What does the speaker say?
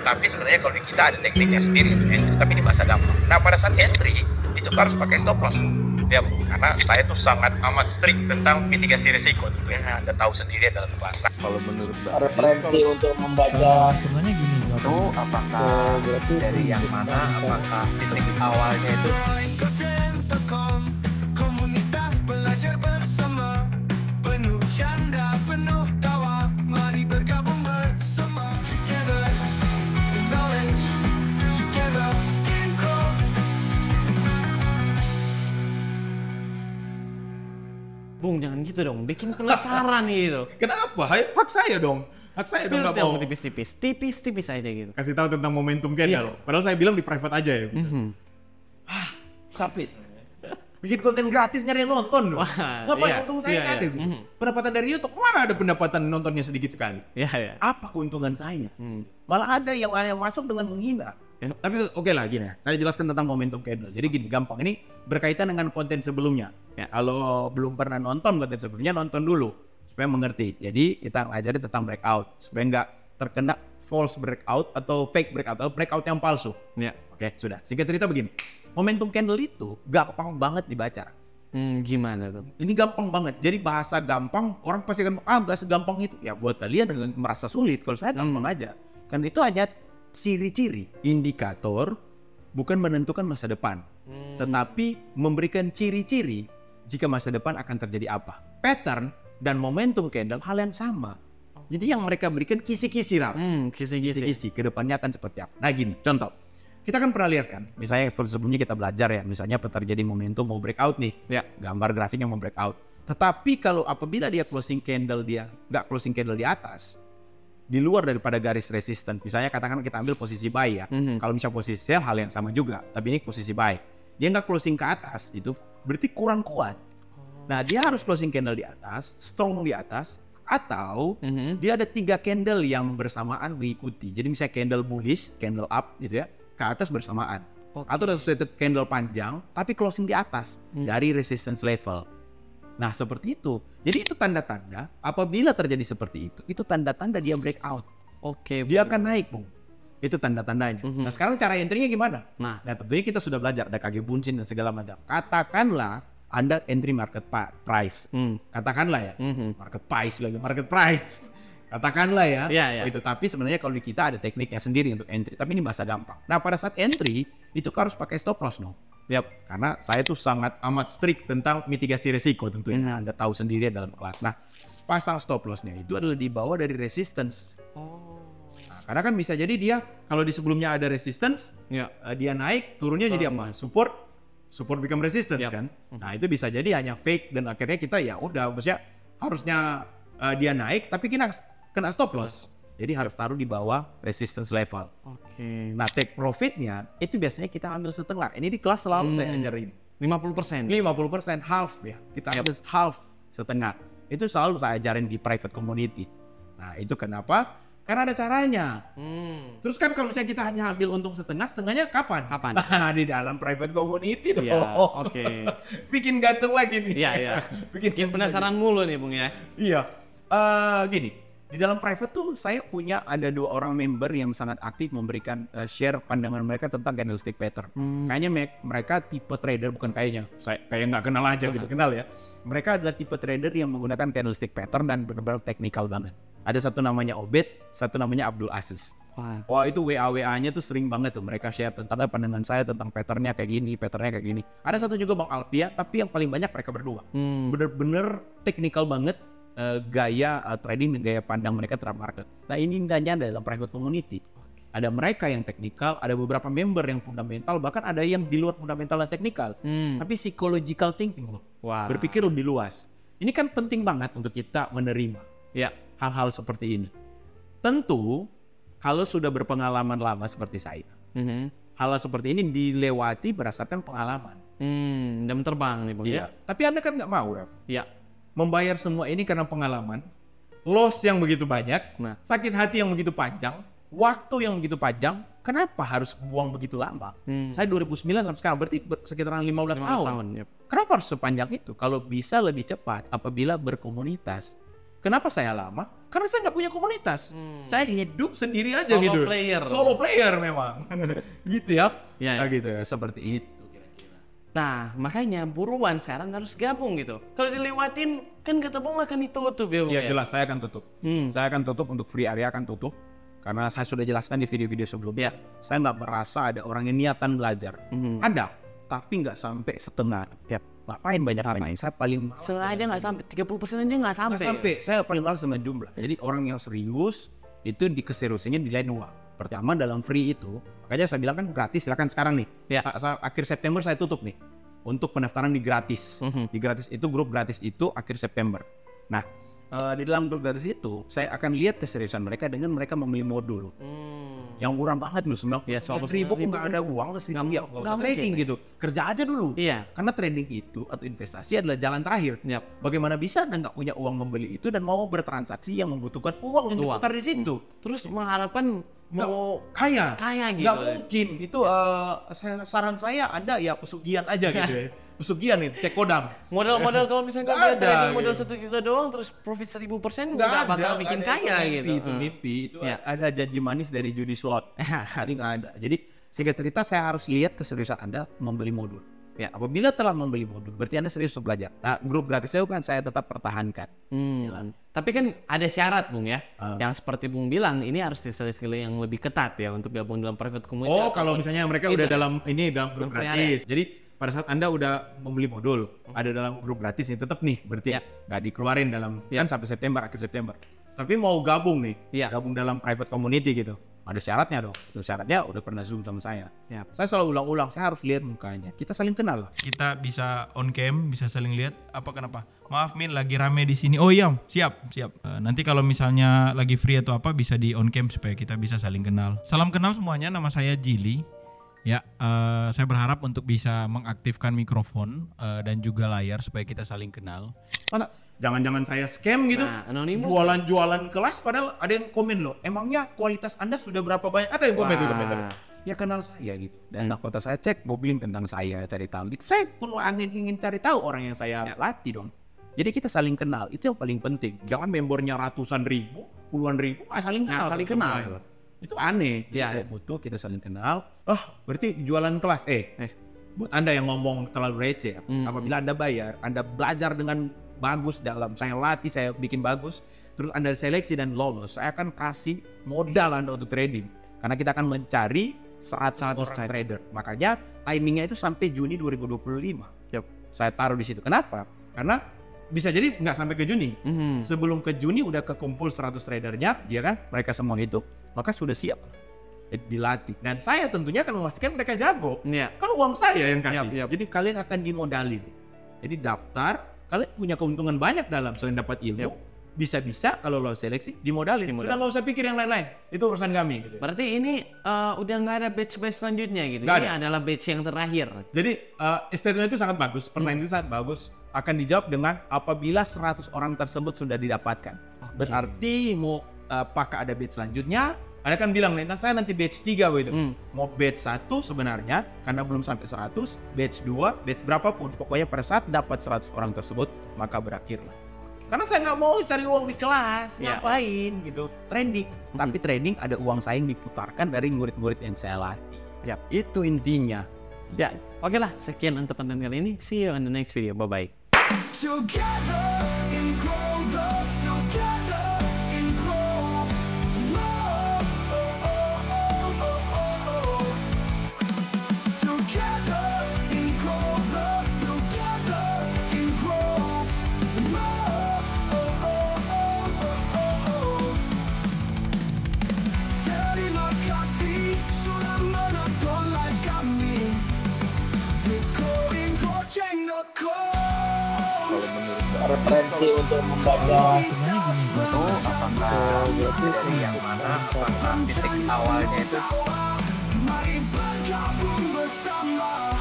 Tetapi sebenarnya kalau di kita ada tekniknya sendiri untuk entry, tapi ini masa gampang. Nah pada saat entry itu harus pakai stop loss. Ya, karena saya tuh sangat amat strict tentang mitigasi risiko. Tentunya Anda tahu sendiri dalam bahasa. Kalau menurut Mbak, referensi untuk membaca sebenarnya gini itu apakah berarti dari yang mana? Apakah titik awalnya itu Komunitas belajar bersama, penuh canda, penuh tawa, mari bergabung bersama. Together in knowledge, together in growth. Bung, jangan gitu dong, bikin penasaran gitu. Kenapa? Hak saya dong. Hak saya dong nggak mau. Tipis-tipis aja gitu. Kasih tahu tentang momentum candle. Padahal saya bilang di private aja ya. Tapi bikin konten gratis nyari yang nonton loh. Wah, Ngapain iya, untung saya iya, nggak ada iya. gitu. Pendapatan dari YouTube, mana ada pendapatan nontonnya sedikit sekali. Iya, iya. apa keuntungan saya? Malah ada yang masuk dengan menghina. Tapi oke lah gini, saya jelaskan tentang momentum candle. Jadi gini, gampang. Ini berkaitan dengan konten sebelumnya. Ya. Kalau belum pernah nonton konten sebelumnya, nonton dulu supaya mengerti. Jadi kita ngajarin tentang breakout supaya nggak terkena false breakout atau fake breakout atau breakout yang palsu. Ya. Oke, sudah. Singkat cerita begini. Momentum candle itu gampang banget dibaca. Gimana tuh? Ini gampang banget. Jadi bahasa gampang, orang pasti akan nggak segampang itu. Ya buat kalian yang merasa sulit, kalau saya gampang aja. Kan itu hanya ciri-ciri, indikator, bukan menentukan masa depan. Tetapi memberikan ciri-ciri jika masa depan akan terjadi apa. Pattern dan momentum candle hal yang sama. Jadi yang mereka berikan kisi-kisi lah. Kisi-kisi ke depannya akan seperti apa. Nah gini, contoh. Kita kan pernah lihat kan, misalnya sebelumnya kita belajar ya, misalnya terjadi momentum mau breakout nih, ya gambar grafiknya mau breakout. Tetapi kalau apabila dia closing candle dia nggak closing candle di atas, di luar daripada garis resistance, misalnya katakan kita ambil posisi buy ya, kalau misalnya posisi sell hal yang sama juga, tapi ini posisi buy, dia nggak closing ke atas, itu berarti kurang kuat. Nah dia harus closing candle di atas, strong di atas, atau dia ada 3 candle yang bersamaan mengikuti. Jadi misalnya candle bullish, candle up gitu ya, ke atas bersamaan. Atau ada suatu candle panjang tapi closing di atas dari resistance level. Nah seperti itu. Jadi itu tanda-tanda apabila terjadi seperti itu tanda-tanda dia breakout. Oke. Dia akan naik, Bung. Itu tanda-tandanya. Nah sekarang cara entry-nya gimana? Nah, Tentunya kita sudah belajar ada kage buncin dan segala macam. Katakanlah Anda entry market price. Katakanlah ya, market price. Katakanlah ya, Iya. itu. Tapi sebenarnya kalau di kita ada tekniknya sendiri untuk entry. Tapi ini bahasa gampang. Nah pada saat entry itu harus pakai stop loss no. Karena saya tuh sangat amat strict tentang mitigasi risiko tentunya. Anda tahu sendiri dalam kelas. Nah pasang stop lossnya itu adalah di bawah dari resistance. Nah, karena kan bisa jadi dia kalau di sebelumnya ada resistance, dia naik, turunnya jadi apa? Support become resistance kan. Nah itu bisa jadi hanya fake dan akhirnya kita ya udah, maksudnya harusnya dia naik tapi kena stop loss. Jadi harus taruh di bawah resistance level. Oke. Nah, take profitnya itu biasanya kita ambil setengah. Ini di kelas selalu saya ajarin. 50%. 50% half ya. Kita ambil half setengah. Itu selalu saya ajarin di private community. Nah, itu kenapa? Karena ada caranya. Terus kan kalau misalnya kita hanya ambil untung setengahnya kapan? Nah, di dalam private community dong. Ya, oke. Bikin gantung lagi nih. Iya. Bikin penasaran mulu nih, Bung ya. Iya. Gini, di dalam private tuh saya punya ada 2 orang member yang sangat aktif memberikan share pandangan mereka tentang candlestick pattern. Kayaknya mereka tipe trader, bukan kayaknya. Saya kayak nggak kenal aja gitu, kenal ya. Mereka adalah tipe trader yang menggunakan candlestick pattern dan benar-benar teknikal banget. Ada satu namanya Obed, satu namanya Abdul Aziz. Wah itu WA-nya tuh sering banget tuh mereka share tentang pandangan saya tentang patternnya kayak gini, patternnya kayak gini. Ada satu juga Bang Alfia, tapi yang paling banyak mereka berdua. Bener-bener teknikal banget. Gaya trading dan gaya pandang mereka terhadap market. Nah ini indahnya dalam private community. Ada mereka yang teknikal, ada beberapa member yang fundamental, bahkan ada yang di luar fundamental dan teknikal. Tapi psychological thinking loh. Berpikir lebih luas. Ini kan penting banget untuk kita menerima hal-hal seperti ini. Tentu kalau sudah berpengalaman lama seperti saya, hal seperti ini dilewati berdasarkan pengalaman. Jam terbang nih Bung ya. Tapi Anda kan nggak mau ya. Membayar semua ini karena pengalaman, loss yang begitu banyak, sakit hati yang begitu panjang, waktu yang begitu panjang, kenapa harus buang begitu lama? Saya 2009 sampai sekarang, berarti sekitaran 15 tahun. Kenapa harus sepanjang itu? Kalau bisa lebih cepat apabila berkomunitas Kenapa saya lama? Karena saya nggak punya komunitas. Saya hidup sendiri aja Solo gitu. player. Solo player memang. Gitu ya. Ya, Nah, gitu ya, seperti itu. Nah, makanya buruan sekarang harus gabung gitu. Kalau dilewatin kan kata Bung akan ditutup ya, Bung. Ya jelas saya akan tutup. Saya akan tutup untuk free area akan tutup. Karena saya sudah jelaskan di video-video sebelumnya. Saya nggak merasa ada orang yang niatan belajar. Ada, tapi nggak sampai setengah. Ya, ngapain banyak-banyak. Saya paling malas Sengaja nggak sampai 30% dia nggak sampai. nggak sampai. Saya paling malas dengan jumlah. Jadi orang yang serius itu di keseriusannya nilai uang. Pertama dalam free itu, makanya saya bilang kan gratis. Silakan sekarang nih. Ya. Akhir September saya tutup nih untuk pendaftaran di gratis. Di gratis itu grup gratis itu akhir September. Nah, di dalam grup gratis itu saya akan lihat keseriusan mereka dengan mereka membeli modul. Yang murah banget loh, 900.000 nggak ada uang sih. Nggak trading gitu. Kerja aja dulu. Iya. Karena trading itu atau investasi adalah jalan terakhir. Yap. Bagaimana bisa Anda nggak punya uang membeli itu dan mau bertransaksi yang membutuhkan uang untuk diputar di situ? Terus mengharapkan mau Kaya gitu. nggak mungkin. Itu saran saya Anda ya pesugihan aja gitu ya. Pesugihan nih, cek kodam. Modal kalau misalnya Nggak nggak ada, trading modal gitu. 1 juta doang terus profit 1000% Nggak nggak bakal ada, bikin nggak ada, kaya itu gitu. mimpi, itu mimpi itu Ya. ada janji manis dari judi slot. Jadi nggak ada. Jadi singkat cerita saya harus lihat keseriusan Anda membeli modul. Ya, apabila telah membeli modul, berarti Anda serius untuk belajar. Nah, grup gratis saya kan saya tetap pertahankan. Tapi kan ada syarat Bung ya, Ah. yang seperti Bung bilang ini harus diselesaikan yang lebih ketat ya untuk gabung dalam private community. Oh, kalau misalnya mereka udah dalam dalam grup Grup gratis. Jadi pada saat Anda udah membeli modul, ada dalam grup gratis ini tetap nih, berarti Ya. nggak dikeluarin dalam kan sampai September, akhir September. Tapi mau gabung nih, Ya. gabung dalam private community gitu. Ada syaratnya dong. Itu syaratnya udah pernah Zoom sama saya. Ya. Saya selalu ulang-ulang, saya harus lihat mukanya. Kita saling kenal lah. Kita bisa on cam, bisa saling lihat. Apa kenapa? Maaf Min, lagi rame di sini. Oh iya, siap. Nanti kalau misalnya lagi free atau apa bisa di on cam supaya kita bisa saling kenal. Salam kenal semuanya, nama saya Jili. Ya, saya berharap untuk bisa mengaktifkan mikrofon dan juga layar supaya kita saling kenal. Mana? Jangan-jangan saya scam gitu. Nah, anonimus. Jualan-jualan kelas padahal ada yang komen loh. Emangnya kualitas Anda sudah berapa banyak? Ada yang komen di komentar. Ya kenal saya gitu. Dan kota saya cek googling tentang saya, cari tahu. Gitu. Saya perlu ingin cari tahu orang yang saya latih dong. Jadi kita saling kenal. Itu yang paling penting. Jangan membernya ratusan ribu, puluhan ribu, saling kenal. saling kenal. Itu aneh. Ya. Saya butuh kita saling kenal. Berarti jualan kelas. Buat Anda yang ngomong terlalu receh, apabila Anda bayar, Anda belajar dengan bagus dalam saya latih, saya bikin bagus, terus Anda seleksi dan lolos, saya akan kasih modal Anda untuk trading. Karena kita akan mencari 100 orang trader. Makanya timingnya itu sampai Juni 2025. Saya taruh di situ. Kenapa? Karena bisa jadi nggak sampai ke Juni. Sebelum ke Juni udah kekumpul 100 tradernya, ya kan? Mereka semua itu, maka sudah siap dilatih. Dan saya tentunya akan memastikan mereka jago. Iya. Kan uang saya yang kasih. Yap. Jadi kalian akan dimodalin. Jadi daftar, kalian punya keuntungan banyak dalam selain dapat ilmu. Bisa-bisa kalau lo seleksi dimodalin. Sudah nggak usah pikir yang lain-lain. Itu urusan kami. Gitu. Berarti ini udah nggak ada batch-batch selanjutnya gitu. Nggak Ini ada. adalah batch yang terakhir. Jadi statement itu sangat bagus. Pertanyaan itu sangat bagus. Akan dijawab dengan apabila 100 orang tersebut sudah didapatkan. Berarti mau apakah ada batch selanjutnya? Ada kan bilang, nah saya nanti batch 3 gitu. Mau batch 1 sebenarnya, karena belum sampai 100, batch 2, batch berapapun. Pokoknya pada saat dapat 100 orang tersebut, maka berakhirlah. Karena saya nggak mau cari uang di kelas, ngapain gitu. Trending. Tapi trending ada uang saya yang diputarkan dari murid-murid yang saya latih. Itu intinya. Ya, oke lah. Sekian untuk konten kali ini. See you on the next video. Bye-bye. Together in growth, together in growth. Together in growth, together in growth. Terima kasih sudah menonton live kami. Bitcoin.co. referensi untuk membaca Sebenarnya gini, gue tuh apakah dari yang mana, apakah titik awalnya itu Mari bergabung bersama.